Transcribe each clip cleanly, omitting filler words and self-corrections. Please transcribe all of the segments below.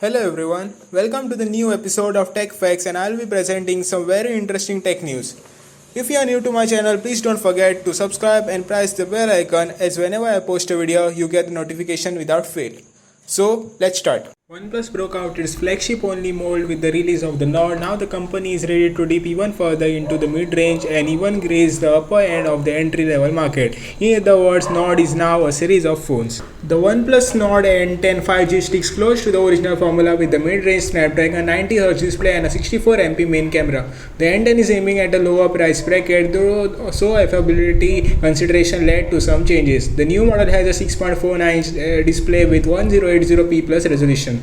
Hello everyone, welcome to the new episode of Tech Facts and I'll be presenting some very interesting tech news. If you are new to my channel, please don't forget to subscribe and press the bell icon as whenever I post a video, you get the notification without fail. So, let's start. OnePlus broke out its flagship only mold with the release of the Nord. Now the company is ready to dip even further into the mid-range and even graze the upper end of the entry-level market. In other words, Nord is now a series of phones. The OnePlus Nord N10 5G sticks close to the original formula with the mid-range Snapdragon 90Hz display and a 64MP main camera. The N10 is aiming at a lower price bracket, though so affordability consideration led to some changes. The new model has a 6.49-inch display with 1080p plus resolution.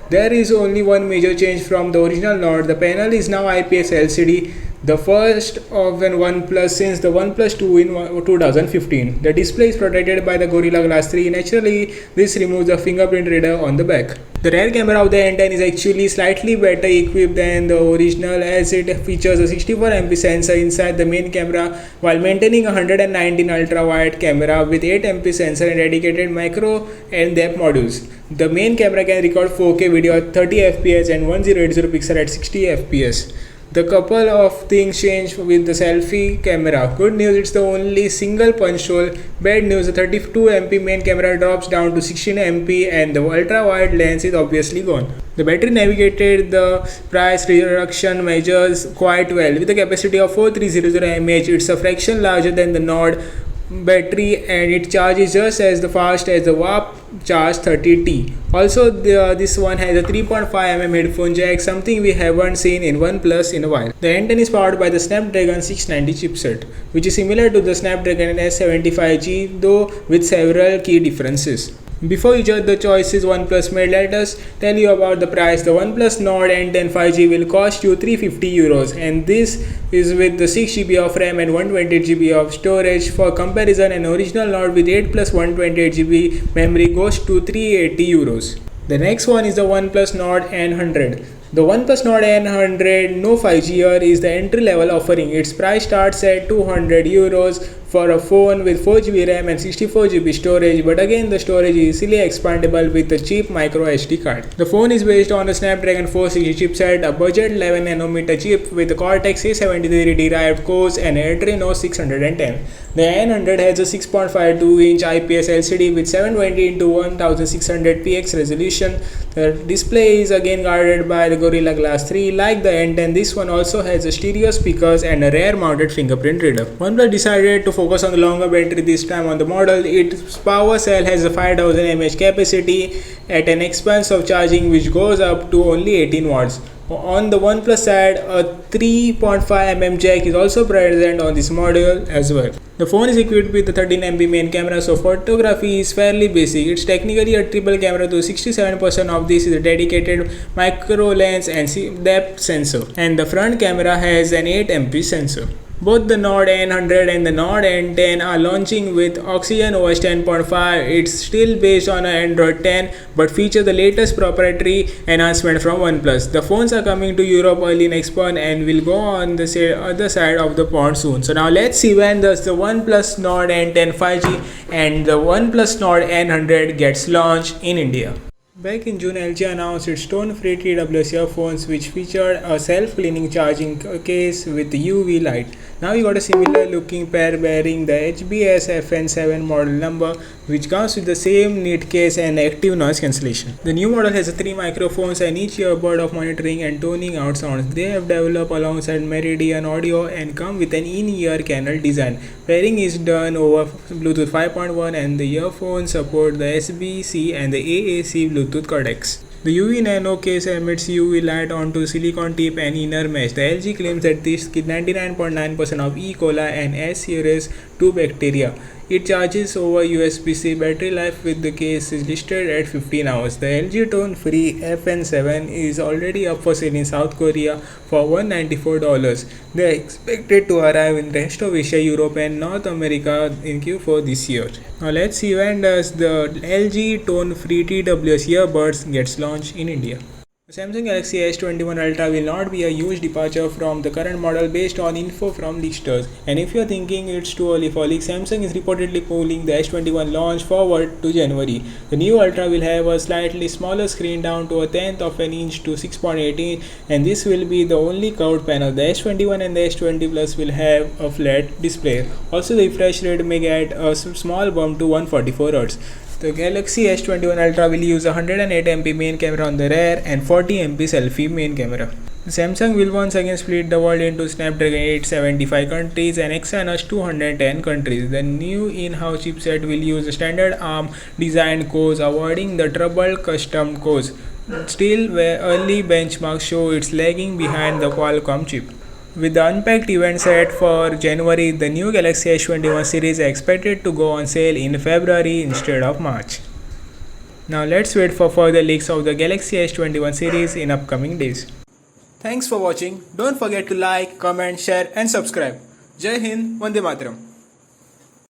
There is only one major change from the original Nord. The panel is now IPS LCD, the first of an OnePlus since the OnePlus 2 in 2015. The display is protected by the Gorilla Glass 3. Naturally, this removes the fingerprint reader on the back. The rear camera of the N10 is actually slightly better equipped than the original as it features a 64MP sensor inside the main camera while maintaining a 119 ultra-wide camera with 8MP sensor and dedicated micro and depth modules. The main camera can record 4K video at 30fps and 1080 pixel at 60fps. The couple of things change with the selfie camera. Good news, it's the only single punch hole. Bad news, the 32MP main camera drops down to 16MP and the ultra-wide lens is obviously gone. The battery navigated the price reduction measures quite well. With a capacity of 4300 mAh, it's a fraction larger than the Nord battery and it charges just as fast as the Warp Charge 30T. Also, this one has a 3.5mm headphone jack, something we haven't seen in OnePlus in a while. The N10 is powered by the Snapdragon 690 chipset, which is similar to the Snapdragon S75G, though with several key differences. Before you judge the choices OnePlus made, let us tell you about the price. The OnePlus Nord N10 5G will cost you €350 and this is with the 6GB of RAM and 128GB of storage. For comparison, an original Nord with 8 plus 128GB memory goes to €380. The next one is the OnePlus Nord N100. The OnePlus Nord N100 No 5G here is the entry-level offering. Its price starts at €200 for a phone with 4GB RAM and 64GB storage, but again the storage is easily expandable with a cheap micro SD card. The phone is based on the Snapdragon 460 chipset, a budget 11nm chip with the Cortex A73 derived cores and Adreno 610. The N100 has a 6.52-inch IPS LCD with 720x1600px resolution. The display is again guarded by the Gorilla Glass 3. Like the N10, this one also has a stereo speakers and a rear-mounted fingerprint reader. OnePlus decided to focus on the longer battery this time on the model. Its power cell has a 5000 mAh capacity at an expense of charging which goes up to only 18 watts. On the OnePlus side, a 3.5mm jack is also present on this model as well. The phone is equipped with the 13MP main camera, so photography is fairly basic. It's technically a triple camera, though 67% of this is a dedicated micro lens and depth sensor, and the front camera has an 8MP sensor. Both the Nord N100 and the Nord N10 are launching with Oxygen OS 10.5. It's still based on Android 10 but features the latest proprietary enhancement from OnePlus. The phones are coming to Europe early next month and will go on the other side of the pond soon. So now let's see when does the OnePlus Nord N10 5G and the OnePlus Nord N100 gets launched in India. Back in June, LG announced its tone-free TWS earphones which featured a self-cleaning charging case with UV light. Now we got a similar looking pair bearing the HBS FN7 model number which comes with the same neat case and active noise cancellation. The new model has 3 microphones and each earbud of monitoring and toning out sounds. They have developed alongside Meridian Audio and come with an in-ear canal design. Pairing is done over Bluetooth 5.1 and the earphones support the SBC and the AAC Bluetooth codecs. The UV Nano case emits UV light onto silicone tip and inner mesh. The LG claims that this kills 99.9% of E. coli and S. series 2 bacteria. It charges over USB-C. Battery life with the case is listed at 15 hours. The LG tone-free FN7 is already up for sale in South Korea for $194. They are expected to arrive in the rest of Asia, Europe and North America in Q4 this year. Now let's see when does the LG tone-free TWS earbuds gets launched in India. The Samsung Galaxy S21 Ultra will not be a huge departure from the current model based on info from leaksters. And if you're thinking it's too early for leaks, Samsung is reportedly pulling the S21 launch forward to January. The new Ultra will have a slightly smaller screen down to a tenth of an inch to 6.8 inch, and this will be the only curved panel. The S21 and the S20 Plus will have a flat display. Also, the refresh rate may get a small bump to 144Hz. The Galaxy S21 Ultra will use a 108MP main camera on the rear and 40MP selfie main camera. Samsung will once again split the world into Snapdragon 875 countries and Exynos 210 countries. The new in-house chipset will use standard ARM designed cores, avoiding the troubled custom cores. Still, where early benchmarks show it's lagging behind the Qualcomm chip. With the Unpacked event set for January, the new Galaxy S21 series is expected to go on sale in February instead of March. Now let's wait for further leaks of the Galaxy S21 series in upcoming days. Thanks for watching. Don't forget to like, comment, share and subscribe. Jai Hind, Vande Mataram.